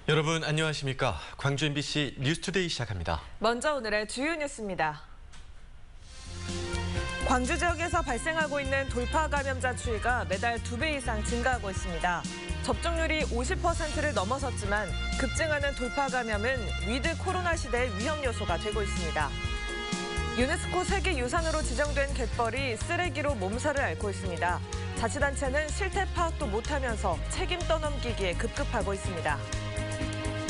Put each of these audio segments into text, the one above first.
여러분 안녕하십니까? 광주 MBC 뉴스투데이 시작합니다. 먼저 오늘의 주요 뉴스입니다. 광주 지역에서 발생하고 있는 돌파 감염자 추이가 매달 2배 이상 증가하고 있습니다. 접종률이 50%를 넘어섰지만 급증하는 돌파 감염은 위드 코로나 시대의 위험 요소가 되고 있습니다. 유네스코 세계유산으로 지정된 갯벌이 쓰레기로 몸살을 앓고 있습니다. 자치단체는 실태 파악도 못하면서 책임 떠넘기기에 급급하고 있습니다.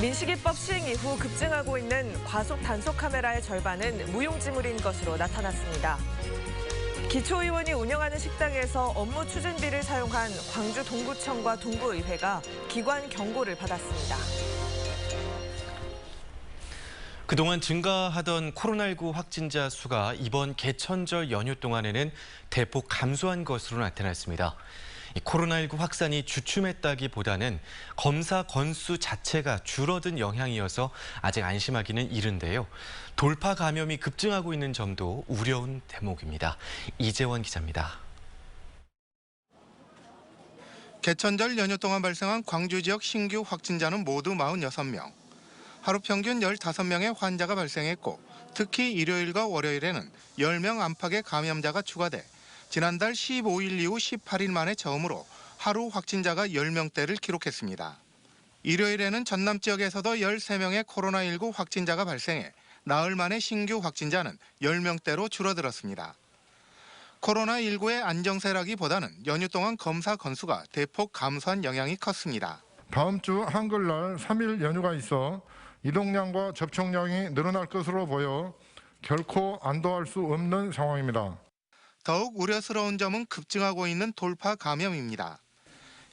민식이법 시행 이후 급증하고 있는 과속 단속 카메라의 절반은 무용지물인 것으로 나타났습니다. 기초의원이 운영하는 식당에서 업무 추진비를 사용한 광주 동구청과 동구의회가 기관 경고를 받았습니다. 그동안 증가하던 코로나19 확진자 수가 이번 개천절 연휴 동안에는 대폭 감소한 것으로 나타났습니다. 코로나19 확산이 주춤했다기보다는 검사 건수 자체가 줄어든 영향이어서 아직 안심하기는 이른데요. 돌파 감염이 급증하고 있는 점도 우려운 대목입니다. 이재원 기자입니다. 개천절 연휴 동안 발생한 광주 지역 신규 확진자는 모두 46명. 하루 평균 15명의 환자가 발생했고 특히 일요일과 월요일에는 10명 안팎의 감염자가 추가돼 지난달 15일 이후 18일 만에 처음으로 하루 확진자가 10명대를 기록했습니다. 일요일에는 전남 지역에서도 13명의 코로나19 확진자가 발생해 나흘 만에 신규 확진자는 10명대로 줄어들었습니다. 코로나19의 안정세라기보다는 연휴 동안 검사 건수가 대폭 감소한 영향이 컸습니다. 다음 주 한글날 3일 연휴가 있어 이동량과 접촉량이 늘어날 것으로 보여 결코 안도할 수 없는 상황입니다. 더욱 우려스러운 점은 급증하고 있는 돌파 감염입니다.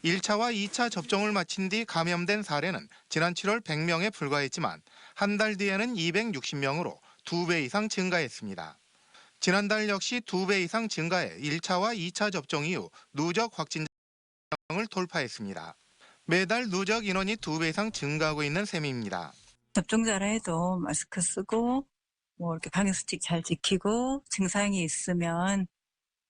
1차와 2차 접종을 마친 뒤 감염된 사례는 지난 7월 100명에 불과했지만 한 달 뒤에는 260명으로 2배 이상 증가했습니다. 지난달 역시 2배 이상 증가해 1차와 2차 접종 이후 누적 확진자를 돌파했습니다. 매달 누적 인원이 2배 이상 증가하고 있는 셈입니다. 접종자라 해도 마스크 쓰고 이렇게 방역수칙 잘 지키고 증상이 있으면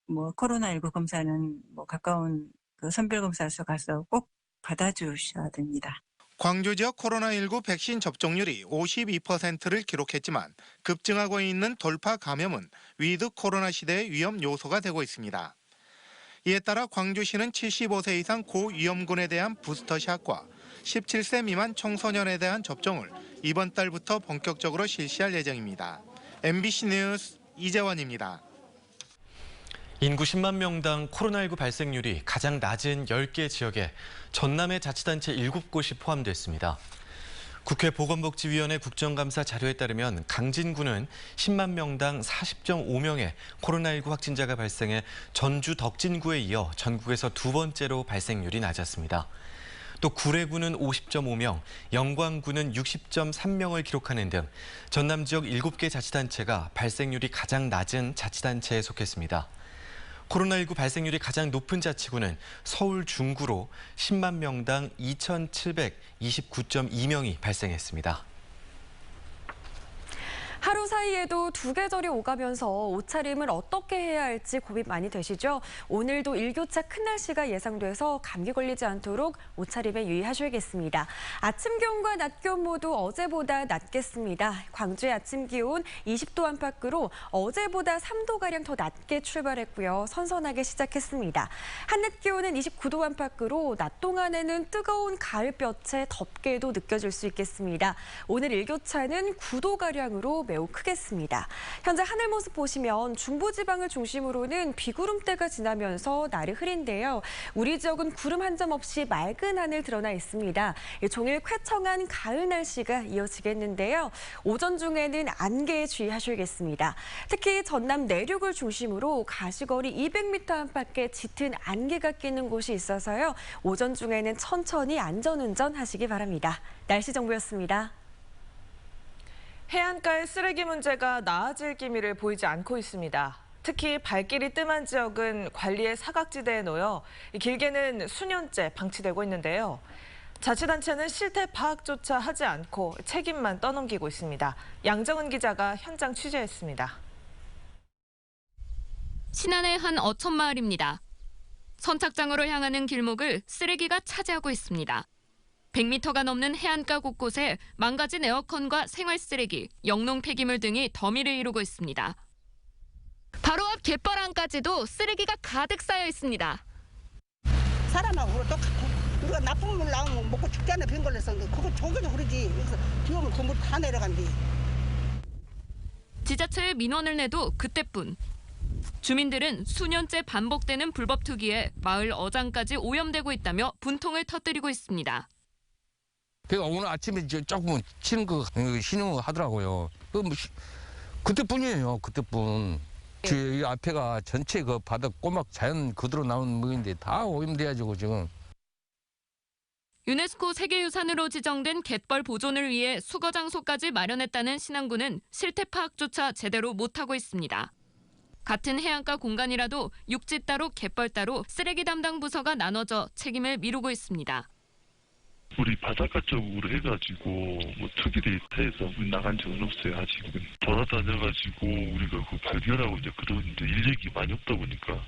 코로나19 검사는 가까운 선별검사소 가서 꼭 받아주셔야 됩니다. 광주 지역 코로나19 백신 접종률이 52%를 기록했지만 급증하고 있는 돌파 감염은 위드 코로나 시대의 위험 요소가 되고 있습니다. 이에 따라 광주시는 75세 이상 고위험군에 대한 부스터샷과 17세 미만 청소년에 대한 접종을 이번 달부터 본격적으로 실시할 예정입니다. MBC 뉴스 이재원입니다. 인구 10만 명당 코로나19 발생률이 가장 낮은 10개 지역에 전남의 자치단체 7곳이 포함됐습니다. 국회 보건복지위원회 국정감사 자료에 따르면 강진구는 10만 명당 40.5명의 코로나19 확진자가 발생해 전주 덕진구에 이어 전국에서 두 번째로 발생률이 낮았습니다. 또 구례구는 50.5명, 영광구는 60.3명을 기록하는 등 전남 지역 7개 자치단체가 발생률이 가장 낮은 자치단체에 속했습니다. 코로나19 발생률이 가장 높은 자치구는 서울 중구로 10만 명당 2,729.2명이 발생했습니다. 하루 사이에도 두 계절이 오가면서 옷차림을 어떻게 해야 할지 고민 많이 되시죠? 오늘도 일교차 큰 날씨가 예상돼서 감기 걸리지 않도록 옷차림에 유의하셔야겠습니다. 아침 기온과 낮 기온 모두 어제보다 낮겠습니다. 광주의 아침 기온 20도 안팎으로 어제보다 3도가량 더 낮게 출발했고요. 선선하게 시작했습니다. 한낮 기온은 29도 안팎으로 낮 동안에는 뜨거운 가을볕에 덥게도 느껴질 수 있겠습니다. 오늘 일교차는 9도가량으로 매우 크겠습니다. 현재 하늘 모습 보시면 중부지방을 중심으로는 비구름대가 지나면서 날이 흐린데요. 우리 지역은 구름 한 점 없이 맑은 하늘 드러나 있습니다. 종일 쾌청한 가을 날씨가 이어지겠는데요. 오전 중에는 안개에 주의하셔야겠습니다. 특히 전남 내륙을 중심으로 가시거리 200m 안팎에 짙은 안개가 끼는 곳이 있어서요. 오전 중에는 천천히 안전운전 하시기 바랍니다. 날씨 정보였습니다. 해안가의 쓰레기 문제가 나아질 기미를 보이지 않고 있습니다. 특히 발길이 뜸한 지역은 관리의 사각지대에 놓여 길게는 수년째 방치되고 있는데요. 자치단체는 실태 파악조차 하지 않고 책임만 떠넘기고 있습니다. 양정은 기자가 현장 취재했습니다. 신안의 한 어촌마을입니다. 선착장으로 향하는 길목을 쓰레기가 차지하고 있습니다. 100m가 넘는 해안가 곳곳에 망가진 에어컨과 생활 쓰레기, 영농 폐기물 등이 더미를 이루고 있습니다. 바로 앞 갯벌안까지도 쓰레기가 가득 쌓여 있습니다. 사람하고 똑같아. 우리가 나쁜 물 나오면 먹고 죽잖아. 빈 걸려서. 그거 저기서 그러지. 그래서 비 오면 그 물 다 내려간대. 지자체에 민원을 내도 그때뿐. 주민들은 수년째 반복되는 불법 투기에 마을 어장까지 오염되고 있다며 분통을 터뜨리고 있습니다. 배가 오늘 아침에 조금 치는 거 신용 하더라고요. 그때뿐이에요. 그때뿐. 이 앞에가 전체 그 바다 꼬막 자연 그대로 나온 물인데 다 오염돼가지고 지금. 유네스코 세계유산으로 지정된 갯벌 보존을 위해 수거 장소까지 마련했다는 신안군은 실태 파악조차 제대로 못하고 있습니다. 같은 해안가 공간이라도 육지 따로 갯벌 따로 쓰레기 담당 부서가 나눠져 책임을 미루고 있습니다. 우리 바닷가 쪽으로 해가지고 뭐 투기 데이터에서 나간 적은 없어요. 아직은 돌아다녀가지고 우리가 그 발견하고 이제 그런 이제 인력이 많이 없다 보니까.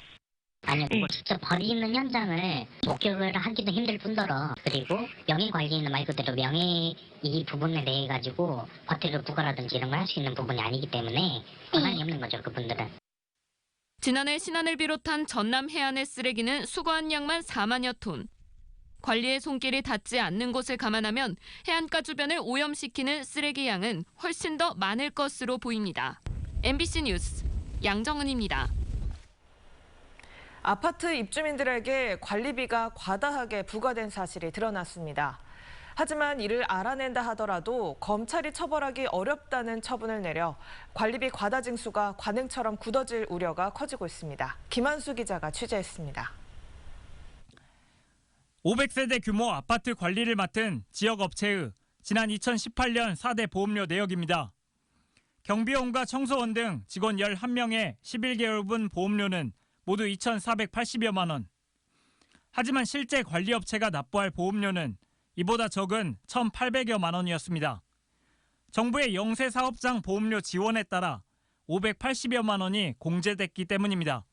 아니요, 그걸 직접 버리는 현장을 목격을 하기도 힘들 뿐더러 그리고 명의 관리는 말 그대로 명의 이 부분에 대해 가지고 과태료 부과라든지 이런 걸 할 수 있는 부분이 아니기 때문에 권한이 없는 거죠, 그분들은. 지난해 신안을 비롯한 전남 해안의 쓰레기는 수거한 양만 4만여 톤. 관리의 손길이 닿지 않는 곳을 감안하면 해안가 주변을 오염시키는 쓰레기 양은 훨씬 더 많을 것으로 보입니다. MBC 뉴스 양정은입니다. 아파트 입주민들에게 관리비가 과다하게 부과된 사실이 드러났습니다. 하지만 이를 알아낸다 하더라도 검찰이 처벌하기 어렵다는 처분을 내려 관리비 과다 징수가 관행처럼 굳어질 우려가 커지고 있습니다. 김한수 기자가 취재했습니다. 500세대 규모 아파트 관리를 맡은 지역업체의 지난 2018년 4대 보험료 내역입니다. 경비원과 청소원 등 직원 11명의 11개월분 보험료는 모두 2,480여만 원. 하지만 실제 관리업체가 납부할 보험료는 이보다 적은 1,800여만 원이었습니다. 정부의 영세 사업장 보험료 지원에 따라 580여만 원이 공제됐기 때문입니다.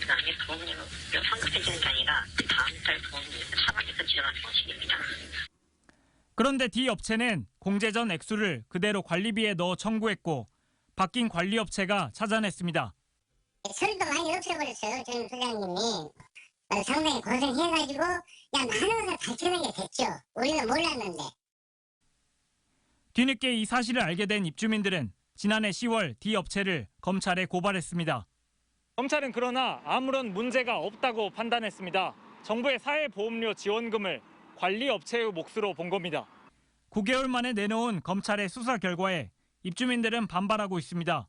그다음에 보험료가 환급해주는 게 아니라 다음 달 보험료 차반에서 지원하는 방식입니다. 그런데 D 업체는 공제 전 액수를 그대로 관리비에 넣어 청구했고 바뀐 관리업체가 찾아냈습니다. 서류도 많이 없애버렸어요. 저희 소장님이. 상당히 고생해가지고 많은 것을 밝혀내게 됐죠. 우리는 몰랐는데. 뒤늦게 이 사실을 알게 된 입주민들은 지난해 10월 D 업체를 검찰에 고발했습니다. 검찰은 그러나 아무런 문제가 없다고 판단했습니다. 정부의 사회보험료 지원금을 관리업체의 몫으로 본 겁니다. 9개월 만에 내놓은 검찰의 수사 결과에 입주민들은 반발하고 있습니다.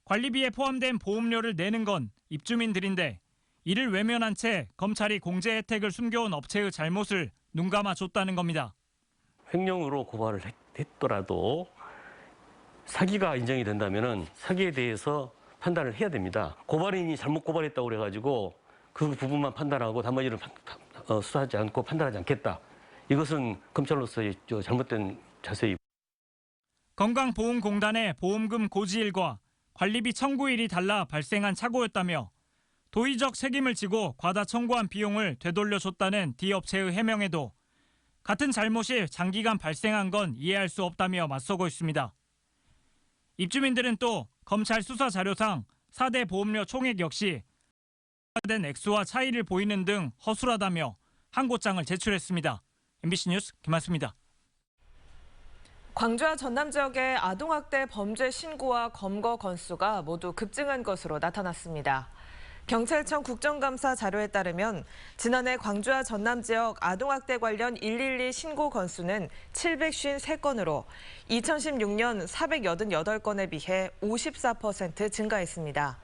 관리비에 포함된 보험료를 내는 건 입주민들인데 이를 외면한 채 검찰이 공제 혜택을 숨겨온 업체의 잘못을 눈감아 줬다는 겁니다. 횡령으로 고발을 했더라도 사기가 인정이 된다면 사기에 대해서 판단을 해야 됩니다. 고발인이 잘못 고발했다고 그래가지고 그 부분만 판단하고 나머지는 수사하지 않고 판단하지 않겠다. 이것은 검찰로서의 잘못된 자세입니다. 건강보험공단의 보험금 고지일과 관리비 청구일이 달라 발생한 착오였다며 도의적 책임을 지고 과다 청구한 비용을 되돌려줬다는 D업체의 해명에도 같은 잘못이 장기간 발생한 건 이해할 수 없다며 맞서고 있습니다. 입주민들은 또 검찰 수사 자료상 4대 보험료 총액 역시 된 액수와 차이를 보이는 등 허술하다며 항고장을 제출했습니다. MBC 뉴스 김한수입니다. 광주와 전남 지역의 아동학대 범죄 신고와 검거 건수가 모두 급증한 것으로 나타났습니다. 경찰청 국정감사 자료에 따르면 지난해 광주와 전남 지역 아동학대 관련 112 신고 건수는 753건으로 2016년 488건에 비해 54% 증가했습니다.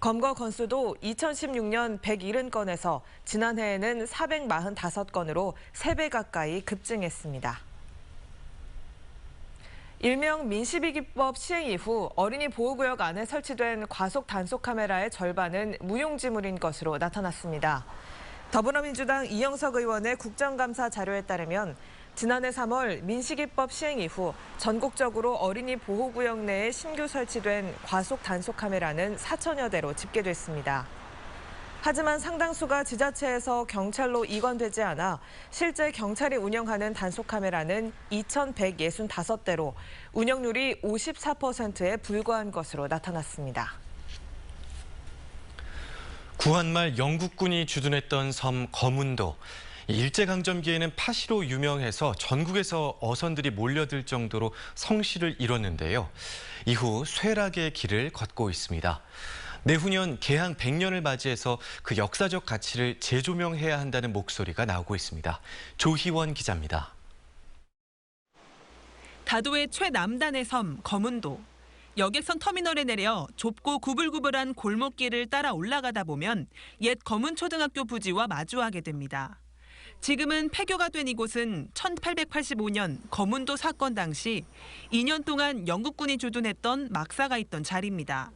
검거 건수도 2016년 170건에서 지난해에는 445건으로 3배 가까이 급증했습니다. 일명 민식이기법 시행 이후 어린이 보호구역 안에 설치된 과속 단속 카메라의 절반은 무용지물인 것으로 나타났습니다. 더불어민주당 이영석 의원의 국정감사 자료에 따르면 지난해 3월 민식이법 시행 이후 전국적으로 어린이 보호구역 내에 신규 설치된 과속 단속 카메라는 4천여 대로 집계됐습니다. 하지만 상당수가 지자체에서 경찰로 이관되지 않아 실제 경찰이 운영하는 단속 카메라는 2,165대로 운영률이 54%에 불과한 것으로 나타났습니다. 구한말 영국군이 주둔했던 섬 거문도. 일제강점기에는 파시로 유명해서 전국에서 어선들이 몰려들 정도로 성씨를 이뤘는데요. 이후 쇠락의 길을 걷고 있습니다. 내후년 개항 100년을 맞이해서 그 역사적 가치를 재조명해야 한다는 목소리가 나오고 있습니다. 조희원 기자입니다. 다도의 최남단의 섬 거문도. 여객선 터미널에 내려 좁고 구불구불한 골목길을 따라 올라가다 보면 옛 거문초등학교 부지와 마주하게 됩니다. 지금은 폐교가 된 이곳은 1885년 거문도 사건 당시 2년 동안 영국군이 주둔했던 막사가 있던 자리입니다.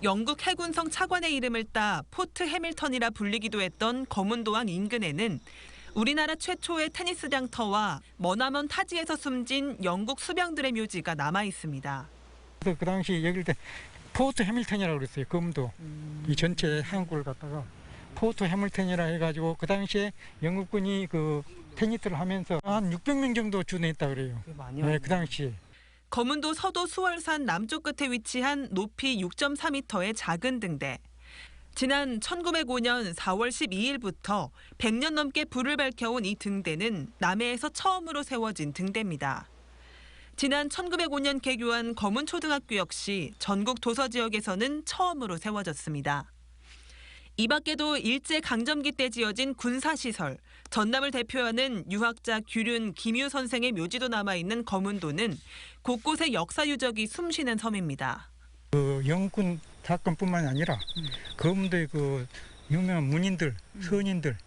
영국 해군성 차관의 이름을 따 포트 해밀턴이라 불리기도 했던 거문도항 인근에는 우리나라 최초의 테니스 장터와 머나먼 타지에서 숨진 영국 수병들의 묘지가 남아 있습니다. 그 당시 여길 때 포트 해밀턴이라고 그랬어요. 거문도 이 전체 항구를 갖다가 포트 해밀턴이라 해가지고 그 당시에 영국군이 그 테니스를 하면서 한 600명 정도 주둔했다 그래요. 네, 그 당시에. 거문도 서도 수월산 남쪽 끝에 위치한 높이 6.4m의 작은 등대. 지난 1905년 4월 12일부터 100년 넘게 불을 밝혀온 이 등대는 남해에서 처음으로 세워진 등대입니다. 지난 1905년 개교한 거문초등학교 역시 전국 도서 지역에서는 처음으로 세워졌습니다. 이 밖에도 일제강점기 때 지어진 군사시설, 전남을 대표하는 유학자 규륜 김유 선생의 묘지도 남아있는 거문도는 곳곳에 역사 유적이 숨쉬는 섬입니다. 그 영군 사건뿐만 아니라 거문도의 그 유명한 문인들, 선인들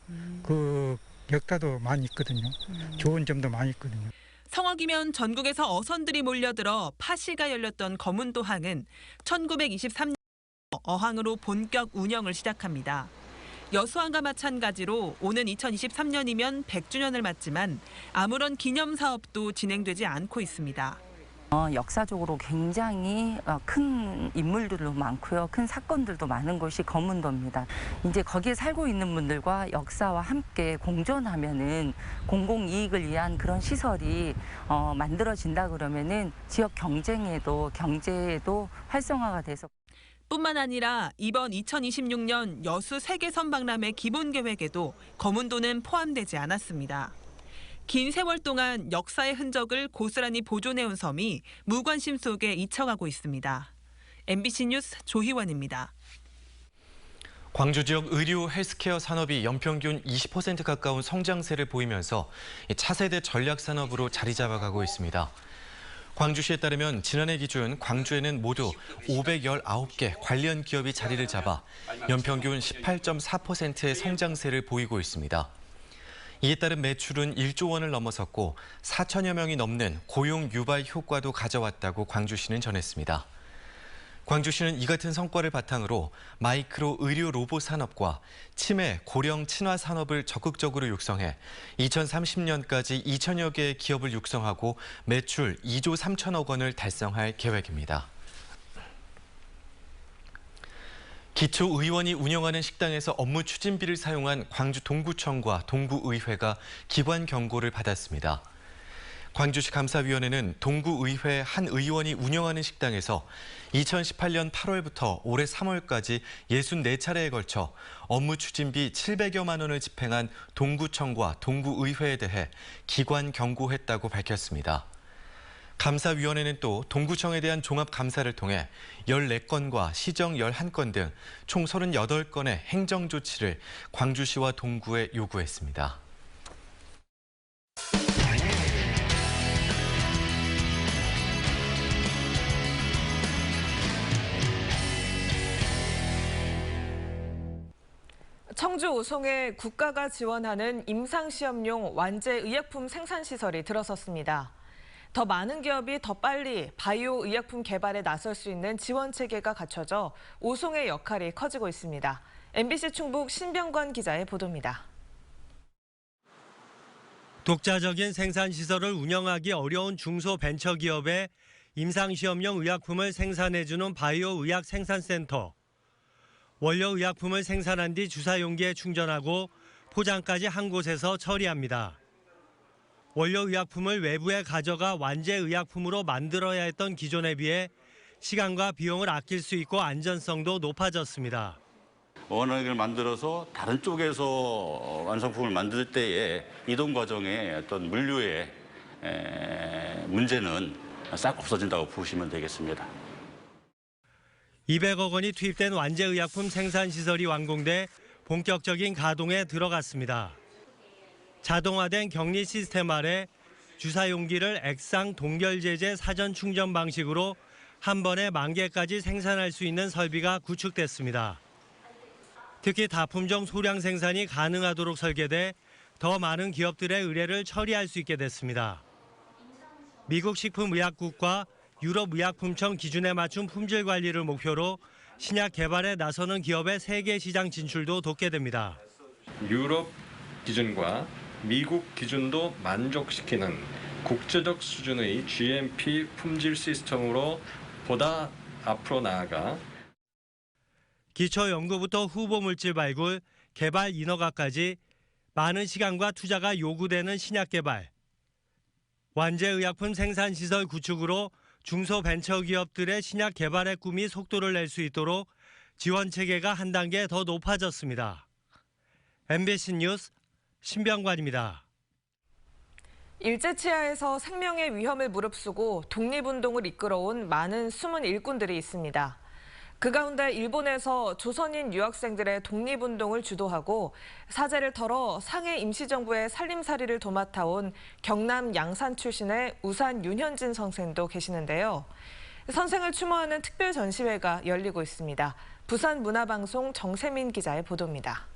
그 역사도 많이 있거든요. 좋은 점도 많이 있거든요. 성악이면 전국에서 어선들이 몰려들어 파시가 열렸던 거문도항은 1923년 어항으로 본격 운영을 시작합니다. 여수항과 마찬가지로 오는 2023년이면 100주년을 맞지만 아무런 기념 사업도 진행되지 않고 있습니다. 역사적으로 굉장히 큰 인물들도 많고요. 큰 사건들도 많은 곳이 거문도입니다. 이제 거기에 살고 있는 분들과 역사와 함께 공존하면은 공공이익을 위한 그런 시설이 만들어진다 그러면은 지역 경제에도 활성화가 돼서 뿐만 아니라 이번 2026년 여수 세계선 박람회 기본 계획에도 거문도는 포함되지 않았습니다. 긴 세월 동안 역사의 흔적을 고스란히 보존해온 섬이 무관심 속에 잊혀가고 있습니다. MBC 뉴스 조희원입니다. 광주 지역 의료 헬스케어 산업이 연평균 20% 가까운 성장세를 보이면서 차세대 전략 산업으로 자리 잡아가고 있습니다. 광주시에 따르면 지난해 기준 광주에는 모두 519개 관련 기업이 자리를 잡아 연평균 18.4%의 성장세를 보이고 있습니다. 이에 따른 매출은 1조 원을 넘어섰고 4천여 명이 넘는 고용 유발 효과도 가져왔다고 광주시는 전했습니다. 광주시는 이 같은 성과를 바탕으로 마이크로 의료 로봇 산업과 치매, 고령 친화 산업을 적극적으로 육성해 2030년까지 2천여 개의 기업을 육성하고 매출 2조 3천억 원을 달성할 계획입니다. 기초의원이 운영하는 식당에서 업무 추진비를 사용한 광주 동구청과 동구의회가 기관 경고를 받았습니다. 광주시 감사위원회는 동구의회 한 의원이 운영하는 식당에서 2018년 8월부터 올해 3월까지 64차례에 걸쳐 업무 추진비 700여만 원을 집행한 동구청과 동구의회에 대해 기관 경고했다고 밝혔습니다. 감사위원회는 또 동구청에 대한 종합감사를 통해 14건과 시정 11건 등 총 38건의 행정조치를 광주시와 동구에 요구했습니다. 청주 오송에 국가가 지원하는 임상시험용 완제 의약품 생산시설이 들어섰습니다. 더 많은 기업이 더 빨리 바이오 의약품 개발에 나설 수 있는 지원 체계가 갖춰져 오송의 역할이 커지고 있습니다. MBC 충북 신병관 기자의 보도입니다. 독자적인 생산시설을 운영하기 어려운 중소벤처기업에 임상시험용 의약품을 생산해주는 바이오 의약 생산센터. 원료 의약품을 생산한 뒤 주사 용기에 충전하고 포장까지 한 곳에서 처리합니다. 원료 의약품을 외부에 가져가 완제 의약품으로 만들어야 했던 기존에 비해 시간과 비용을 아낄 수 있고 안전성도 높아졌습니다. 원액을 만들어서 다른 쪽에서 완성품을 만들 때에 이동 과정에 어떤 물류의 문제는 싹 없어진다고 보시면 되겠습니다. 200억 원이 투입된 완제 의약품 생산 시설이 완공돼 본격적인 가동에 들어갔습니다. 자동화된 격리 시스템 아래 주사 용기를 액상 동결 제제 사전 충전 방식으로 한 번에 10,000개까지 생산할 수 있는 설비가 구축됐습니다. 특히 다품종 소량 생산이 가능하도록 설계돼 더 많은 기업들의 의뢰를 처리할 수 있게 됐습니다. 미국 식품의약국과 유럽의약품청 기준에 맞춘 품질 관리를 목표로 신약 개발에 나서는 기업의 세계 시장 진출도 돕게 됩니다. 유럽 기준과 미국 기준도 만족시키는 국제적 수준의 GMP 품질 시스템으로 보다 앞으로 나아가 기초 연구부터 후보 물질 발굴, 개발 인허가까지 많은 시간과 투자가 요구되는 신약 개발. 완제 의약품 생산 시설 구축으로 중소벤처기업들의 신약 개발의 꿈이 속도를 낼 수 있도록 지원 체계가 한 단계 더 높아졌습니다. MBC 뉴스 신병관입니다. 일제치하에서 생명의 위험을 무릅쓰고 독립운동을 이끌어온 많은 숨은 일꾼들이 있습니다. 그 가운데 일본에서 조선인 유학생들의 독립운동을 주도하고 사제를 털어 상해 임시정부의 살림살이를 도맡아온 경남 양산 출신의 우산 윤현진 선생도 계시는데요. 선생을 추모하는 특별 전시회가 열리고 있습니다. 부산문화방송 정세민 기자의 보도입니다.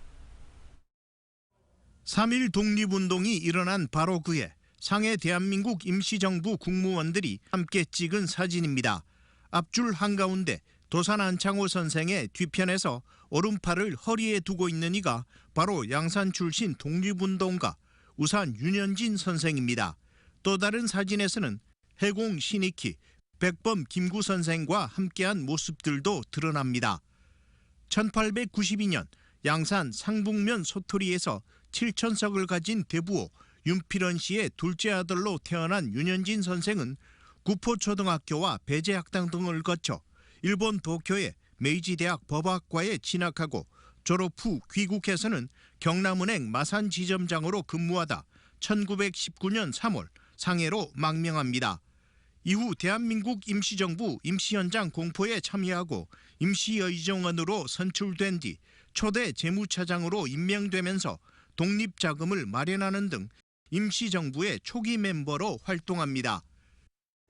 3.1 독립운동이 일어난 바로 그해 상해 대한민국 임시정부 국무원들이 함께 찍은 사진입니다. 앞줄 한가운데 도산 안창호 선생의 뒤편에서 오른팔을 허리에 두고 있는 이가 바로 양산 출신 독립운동가 우산 윤현진 선생입니다. 또 다른 사진에서는 해공 신익희, 백범 김구 선생과 함께한 모습들도 드러납니다. 1892년 양산 상북면 소토리에서 7천석을 가진 대부호 윤필원 씨의 둘째 아들로 태어난 윤현진 선생은 구포초등학교와 배제학당 등을 거쳐 일본 도쿄의 메이지대학 법학과에 진학하고 졸업 후 귀국해서는 경남은행 마산지점장으로 근무하다 1919년 3월 상해로 망명합니다. 이후 대한민국 임시정부 임시현장 공포에 참여하고 임시여의정원으로 선출된 뒤 초대 재무차장으로 임명되면서 독립자금을 마련하는 등 임시정부의 초기 멤버로 활동합니다.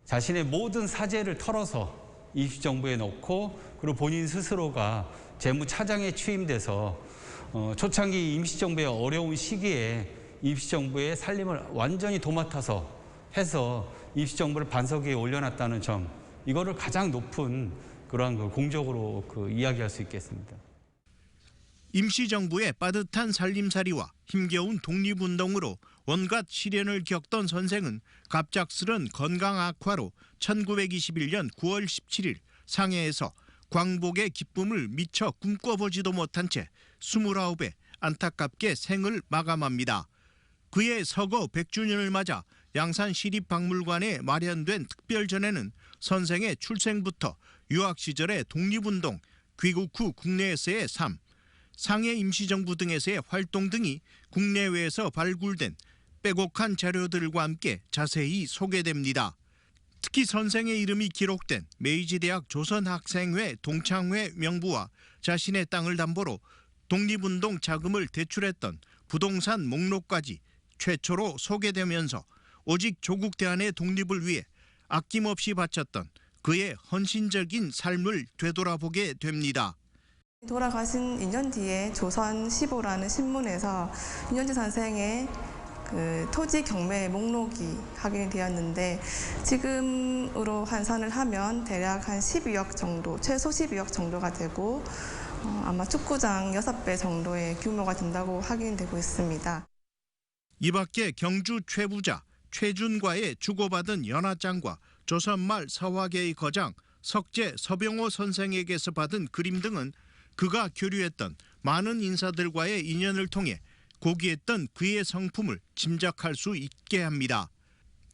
자신의 모든 사재를 털어서 임시정부에 넣고 그리고 본인 스스로가 재무차장에 취임돼서 초창기 임시정부의 어려운 시기에 임시정부의 살림을 완전히 도맡아서 해서 임시정부를 반석 위에 올려놨다는 점, 이거를 가장 높은 그러한 공적으로 이야기할 수 있겠습니다. 임시정부의 빠듯한 살림살이와 힘겨운 독립운동으로 온갖 시련을 겪던 선생은 갑작스런 건강 악화로 1921년 9월 17일 상해에서 광복의 기쁨을 미처 꿈꿔보지도 못한 채 29에 안타깝게 생을 마감합니다. 그의 서거 100주년을 맞아 양산시립박물관에 마련된 특별전에는 선생의 출생부터 유학 시절의 독립운동, 귀국 후 국내에서의 삶, 상해 임시정부 등에서의 활동 등이 국내외에서 발굴된 빼곡한 자료들과 함께 자세히 소개됩니다. 특히 선생의 이름이 기록된 메이지대학 조선학생회 동창회 명부와 자신의 땅을 담보로 독립운동 자금을 대출했던 부동산 목록까지 최초로 소개되면서 오직 조국 대한의 독립을 위해 아낌없이 바쳤던 그의 헌신적인 삶을 되돌아보게 됩니다. 돌아가신 2년 뒤에 조선15라는 신문에서 윤현진 선생의 토지 경매 목록이 확인이 되었는데 지금으로 환산을 하면 대략 한 12억 정도, 최소 12억 정도가 되고 아마 축구장 6배 정도의 규모가 된다고 확인되고 있습니다. 이 밖에 경주 최부자 최준과의 주고받은 연하장과 조선말 서화계의 거장 석재 서병호 선생에게서 받은 그림 등은 그가 교류했던 많은 인사들과의 인연을 통해 고귀했던 그의 성품을 짐작할 수 있게 합니다.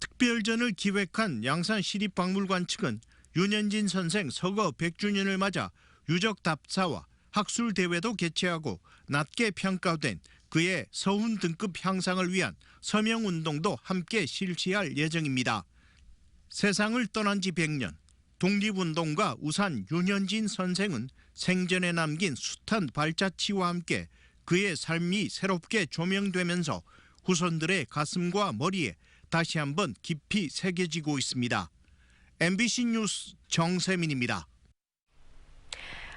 특별전을 기획한 양산시립박물관 측은 윤현진 선생 서거 100주년을 맞아 유적 답사와 학술 대회도 개최하고 낮게 평가된 그의 서훈 등급 향상을 위한 서명운동도 함께 실시할 예정입니다. 세상을 떠난 지 100년, 독립운동가 우산 윤현진 선생은 생전에 남긴 숱한 발자취와 함께 그의 삶이 새롭게 조명되면서 후손들의 가슴과 머리에 다시 한번 깊이 새겨지고 있습니다. MBC 뉴스 정세민입니다.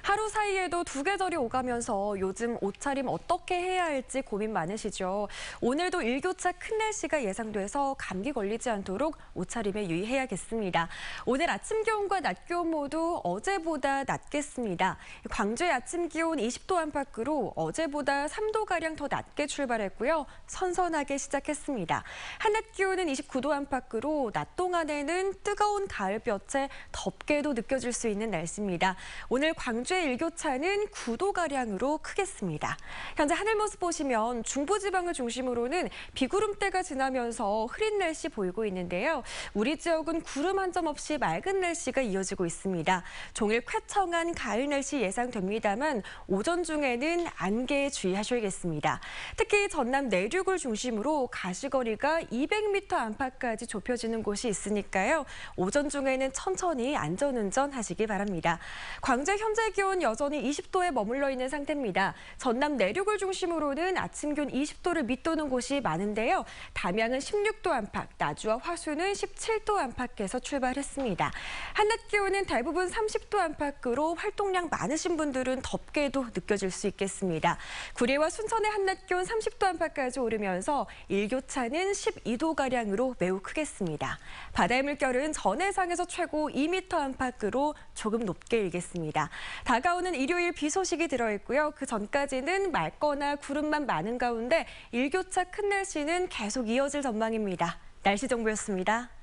하루 사이에도 두 계절이 오가면서 요즘 옷차림 어떻게 해야 할지 고민 많으시죠? 오늘도 일교차 큰 날씨가 예상돼서 감기 걸리지 않도록 옷차림에 유의해야겠습니다. 오늘 아침 기온과 낮 기온 모두 어제보다 낮겠습니다. 광주의 아침 기온 20도 안팎으로 어제보다 3도가량 더 낮게 출발했고요. 선선하게 시작했습니다. 한낮 기온은 29도 안팎으로 낮 동안에는 뜨거운 가을볕에 덥게도 느껴질 수 있는 날씨입니다. 오늘 광주의 일교차는 9도가량으로 크겠습니다. 현재 하늘 모습 보시면 중부지방을 중심으로는 비구름대가 지나면서 흐린 날씨 보이고 있는데요. 우리 지역은 구름 한 점 없이 맑은 날씨가 이어지고 있습니다. 종일 쾌청한 가을 날씨 예상됩니다만 오전 중에는 안개에 주의하셔야겠습니다. 특히 전남 내륙을 중심으로 가시거리가 200m 안팎까지 좁혀지는 곳이 있으니까요. 오전 중에는 천천히 안전운전 하시기 바랍니다. 광주 현재 기온 여전히 20도에 머물러 있는 상태입니다. 전남 내륙을 중심으로는 아침 기온 20도를 밑도는 곳이 많은데요. 담양은 16도 안팎, 나주와 화수는 17도 안팎에서 출발했습니다. 한낮 기온은 대부분 30도 안팎으로 활동량 많으신 분들은 덥게도 느껴질 수 있겠습니다. 구리와 순천의 한낮 기온 30도 안팎까지 오르면서 일교차는 12도가량으로 매우 크겠습니다. 바다의 물결은 전해상에서 최고 2m 안팎으로 조금 높게 일겠습니다. 다가오는 일요일 비 소식이 들어있고요. 그 전까지는 맑거나 구름만 많은 가운데 일교차 큰 날씨는 계속 이어질 전망입니다. 날씨 정보였습니다.